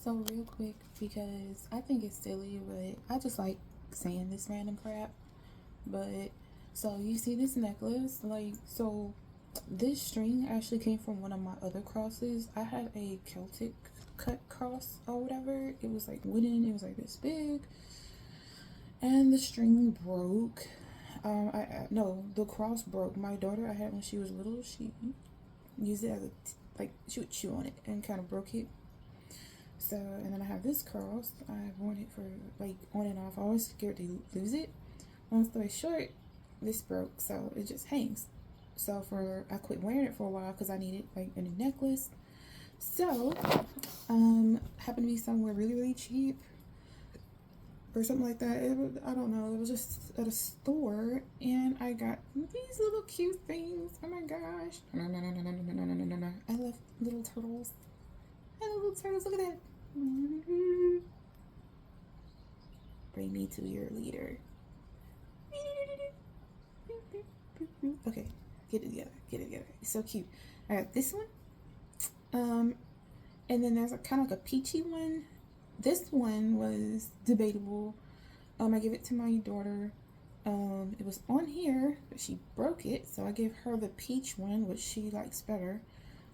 So real quick, because I think it's silly, but I just like saying this random crap. But so you see this necklace, like so this string actually came from one of my other crosses. I had a Celtic cut cross or whatever. It was like wooden. It was like this big, and the string broke. I no, the cross broke. My daughter I had when she was little. She used it as a like she would chew on it and kind of broke it. So, and then I have this cross. I've worn it for like on and off. I was scared to lose it. Long story short, this broke, so it just hangs. So for I quit wearing it for a while because I needed like a new necklace. So, happened to be somewhere really really cheap or something like that. I don't know. It was just at a store, and I got these little cute things. Oh my gosh! No no no no no no no no no no! I love little turtles. I love little turtles. Look at that. Bring me to your leader. Okay, get it together. Get it together. It's so cute. I got this one. Um, and then there's a kind of like a peachy one. This one was debatable. I gave it to my daughter. It was on here, but she broke it, so I gave her the peach one, which she likes better,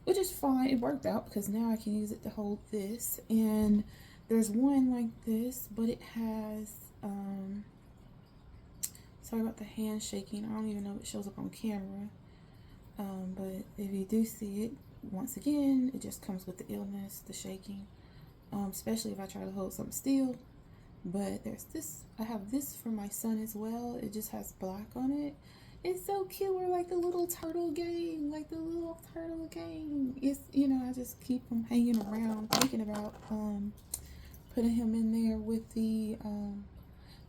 which is fine. It worked out because now I can use it to hold this. And there's one like this, but it has sorry about the hand shaking. I don't even know if it shows up on camera. But if you do see it, once again, it just comes with the illness, the shaking. Especially if I try to hold something still. But there's this. I have this for my son as well. It just has black on it. It's so cute. We're like the little turtle gang, like the little turtle gang. It's I just keep him hanging around, thinking about putting him in there with the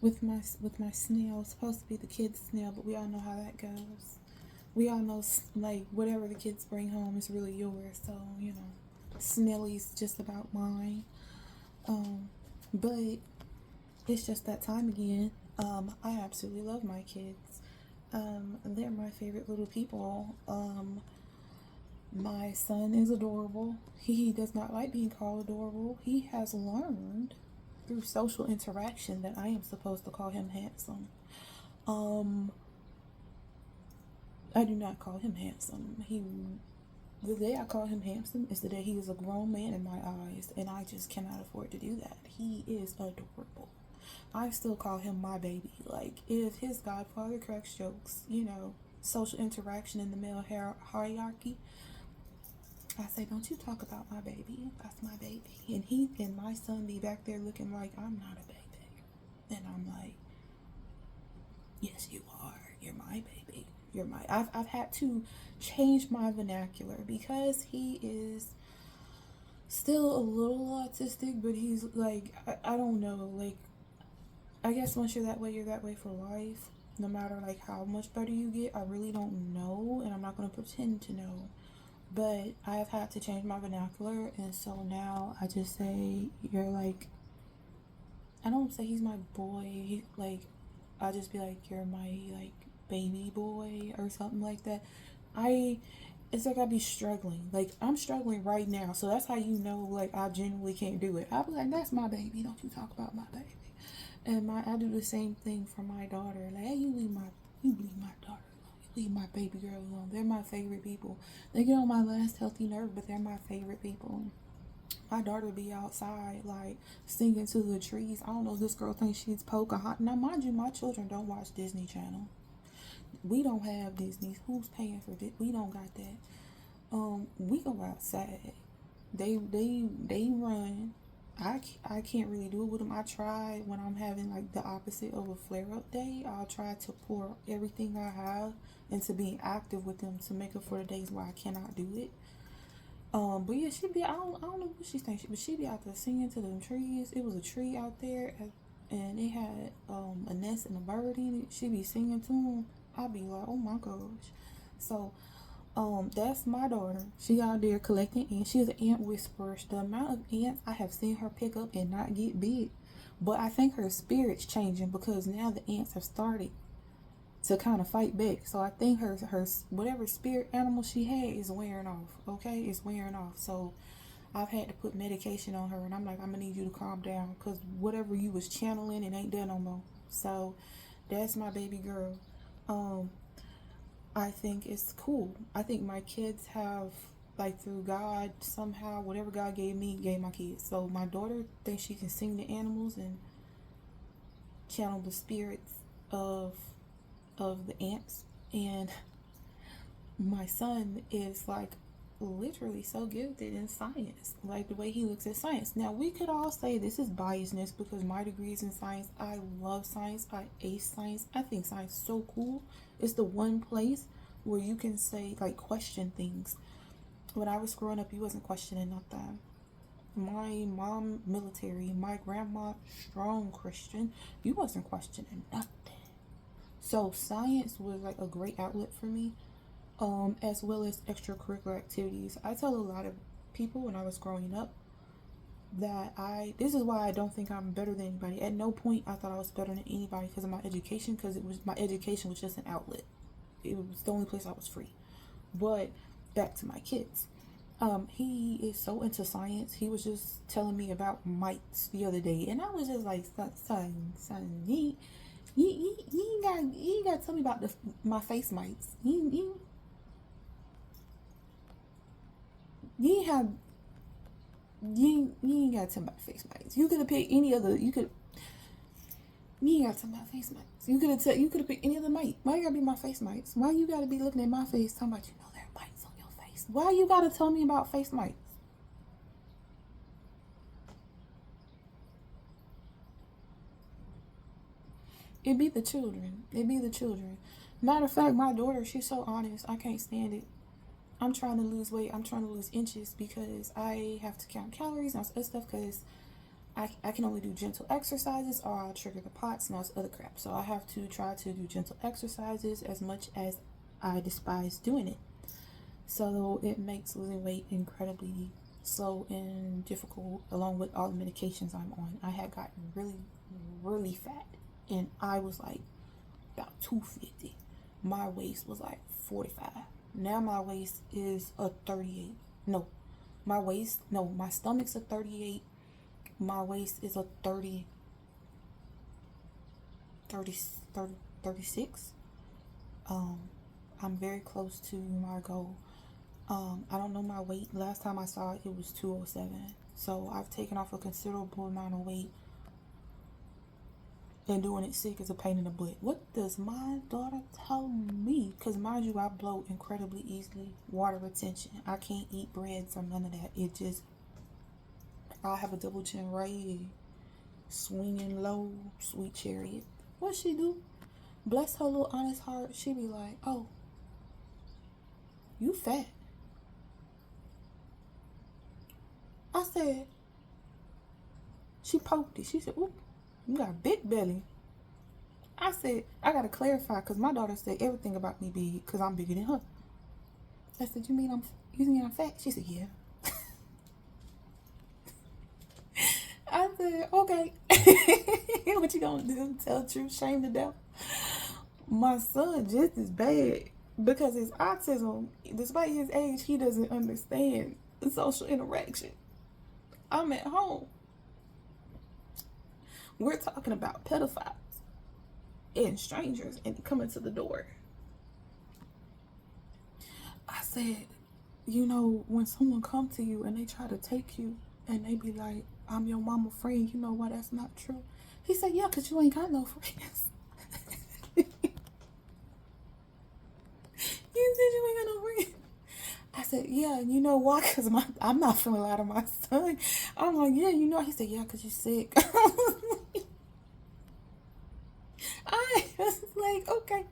with my snail. It's supposed to be the kid's snail, but we all know how that goes. We all know like whatever the kids bring home is really yours. So Snelly's just about mine. But it's just that time again. I absolutely love my kids. They're my favorite little people. My son is adorable. He does not like being called adorable. He has learned through social interaction that I am supposed to call him handsome. Um, I do not call him handsome. The day I call him handsome is the day he is a grown man in my eyes, and I just cannot afford to do that. He is adorable. I still call him my baby. Like, if his godfather cracks jokes, social interaction in the male hierarchy, I say, don't you talk about my baby. That's my baby. And he and my son be back there looking like I'm not a baby. And I'm like, yes, you are. You're my baby. You're my. I've had to change my vernacular because he is still a little autistic, but he's like, I don't know. Like, I guess once you're that way for life. No matter like how much better you get, I really don't know, and I'm not gonna pretend to know. But I have had to change my vernacular, and so now I just say you're like. I don't say he's my boy. Like, I just be like you're my like baby boy or something like that. I it's like I be struggling. Like I'm struggling right now, so that's how like I genuinely can't do it. I be like, that's my baby. Don't you talk about my baby. And I do the same thing for my daughter. Like, hey, you leave my daughter alone. You leave my baby girl alone. They're my favorite people. They get on my last healthy nerve, but they're my favorite people. My daughter be outside like singing to the trees. I don't know. This girl thinks she's Pocahontas. Now, mind you, my children don't watch Disney Channel. We don't have Disney. Who's paying for this? We don't got that. We go outside. They run. I can't really do it with them. I try when I'm having like the opposite of a flare up day. I'll try to pour everything I have into being active with them to make up for the days where I cannot do it. But yeah, I don't know what she's thinking, but she be out there singing to them trees. It was a tree out there, and it had a nest and a bird in it. She be singing to them. I be like, oh my gosh. So that's my daughter. She out there collecting ants. She's an ant whisperer. The amount of ants I have seen her pick up and not get bit, but I think her spirit's changing because now the ants have started to kind of fight back. So I think her whatever spirit animal she had is wearing off. Okay, it's wearing off. So I've had to put medication on her, and I'm like, I'm gonna need you to calm down, because whatever you was channeling, it ain't there no more. So that's my baby girl. Um, I think it's cool. I think my kids have, like, through God, somehow, whatever God gave me, gave my kids. So my daughter thinks she can sing to animals and channel the spirits of the ants, and my son is like literally so gifted in science, like the way he looks at science. Now, we could all say this is biasness because my degree is in science. I love science. I ace science. I think science is so cool. It's the one place where you can say, like, question things. When I was growing up, you wasn't questioning nothing. My mom military, my grandma strong Christian, you wasn't questioning nothing. So science was like a great outlet for me, as well as extracurricular activities. I tell a lot of people when I was growing up that this is why I don't think I'm better than anybody. At no point I thought I was better than anybody because of my education, because my education was just an outlet. It was the only place I was free. But back to my kids. He is so into science. He was just telling me about mites the other day, and I was just like, son, you ain't got to tell me about my face mites. You ain't have you ain't got to tell me about face mites. You could have picked any other. You ain't got to tell me about face mites. You could have picked any other mite. Why you gotta be my face mites? Why you gotta be looking at my face talking about, there are mites on your face? Why you gotta tell me about face mites? It be the children. Matter of fact, my daughter, she's so honest. I can't stand it. I'm trying to lose weight. I'm trying to lose inches because I have to count calories and all this stuff, because I can only do gentle exercises or I'll trigger the POTS and all this other crap. So I have to try to do gentle exercises as much as I despise doing it. So it makes losing weight incredibly slow and difficult, along with all the medications I'm on. I had gotten really, really fat, and I was like about 250. My waist was like 45. Now my waist is a 38. No, my stomach's a 38. My waist is a 30, 30, 30 36. I'm very close to my goal. I don't know my weight. Last time I saw it, it was 207. So I've taken off a considerable amount of weight, and doing it sick is a pain in the butt. What does my daughter tell me? Because mind you, I bloat incredibly easily. Water retention. I can't eat breads or none of that. I have a double chin right here. Swinging low, sweet chariot. What she do? Bless her little honest heart. She be like, oh, you fat. I said, she poked it. She said, ooh, you got a big belly. I said, I gotta clarify, because my daughter said everything about me big because I'm bigger than her. I said, you mean I'm fat? She said, yeah. I said, okay. What you gonna do? Tell the truth, shame the devil? My son just as bad, because his autism, despite his age, he doesn't understand social interaction. I'm at home. We're talking about pedophiles and strangers and coming to the door. I said, when someone come to you and they try to take you and they be like, I'm your mama friend, you know why that's not true? He said, yeah, because you ain't got no friends. You said you ain't got no friends. I said, yeah, and you know why? Because I'm not feeling out of my son. I'm like, yeah, He said, yeah, because you sick. I was like, okay.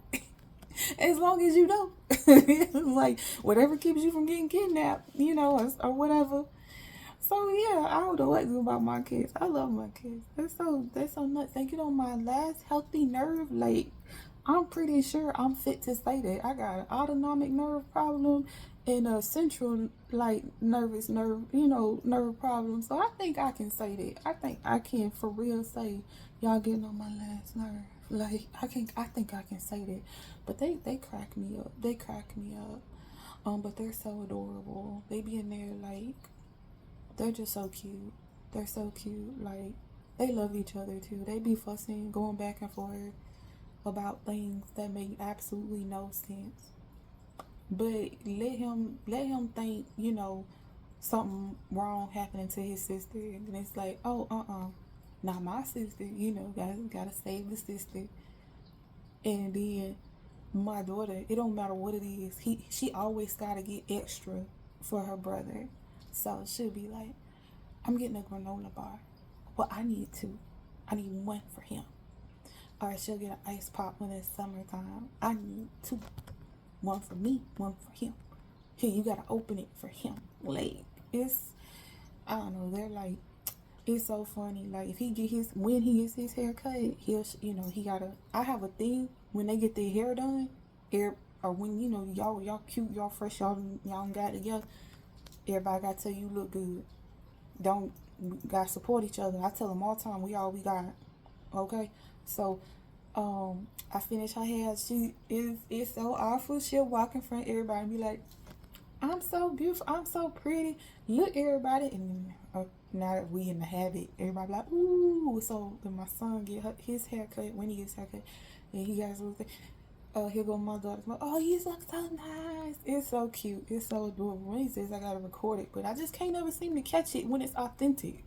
As long as you know. Like, whatever keeps you from getting kidnapped, or whatever. So yeah, I don't know what to do about my kids. I love my kids. They're so nuts. They get on my last healthy nerve. Like, I'm pretty sure I'm fit to say that. I got an autonomic nerve problem and a central, like, nerve problem. So I think I can say that. I think I can for real say y'all getting on my last nerve. Like, I think I can say that. But they crack me up. They crack me up. But they're so adorable. They be in there like They're just so cute. They're so cute. Like, they love each other too. They be fussing, going back and forth about things that make absolutely no sense. But let him think, something wrong happening to his sister, and it's like, oh, not my sister. Gotta save the sister. And then my daughter, it don't matter what it is. She always gotta get extra for her brother. So she'll be like, I'm getting a granola bar. Well, I need two. I need one for him. Or she'll get an ice pop when it's summertime. I need two. One for me, one for him. Here, you gotta open it for him. Like, I don't know, they're like, it's so funny. Like, when he gets his hair cut, he gotta, I have a thing, when they get their hair done, or when, y'all cute, y'all fresh, y'all got it together, everybody gotta tell you look good. Don't, gotta support each other. I tell them all the time, we got, okay? So, I finish her hair. It's so awful. She'll walk in front of everybody and be like, I'm so beautiful. I'm so pretty. Look, everybody. And now that we in the habit, everybody like, ooh. So when my son get his haircut, when he gets haircut, and he got his little thing, here go my daughter. Oh, you look so nice. It's so cute. It's so adorable. When he says I gotta record it, but I just can't ever seem to catch it when it's authentic.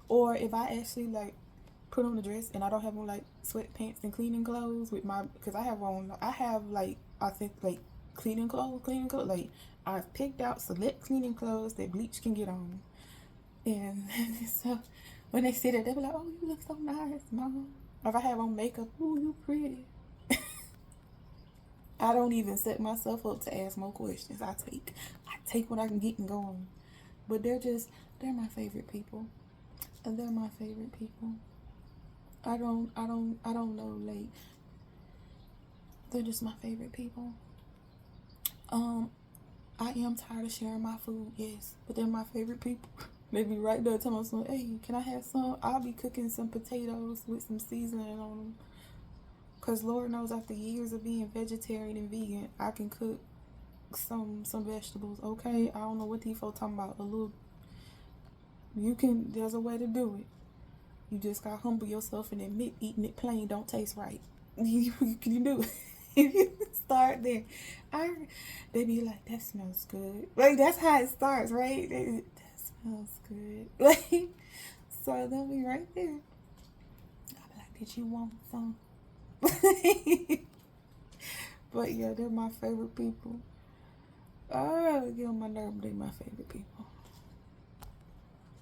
Or if I actually like put on a dress and I don't have on like sweatpants and cleaning clothes because I have like authentic like cleaning clothes. Like, I've picked out select cleaning clothes that Bleach can get on. And so when they see that, they'll be like, oh, you look so nice, Mom. Or if I have on makeup, ooh, you pretty. I don't even set myself up to ask more questions. I take what I can get and go on. But they're my favorite people. And they're my favorite people. I don't know, like, they're just my favorite people. I am tired of sharing my food, yes, but they're my favorite people. They be right there telling me, hey, can I have some? I'll be cooking some potatoes with some seasoning on them. Because Lord knows, after years of being vegetarian and vegan, I can cook some vegetables, okay? I don't know what these folks talking about. There's a way to do it. You just gotta humble yourself and admit eating it plain don't taste right. You do it. If you start there, they be like, that smells good. Like, that's how it starts, right? That smells good. Like, so they'll be right there. I'll be like, did you want some? But yeah, they're my favorite people. Oh, get on my nerve, they're my favorite people.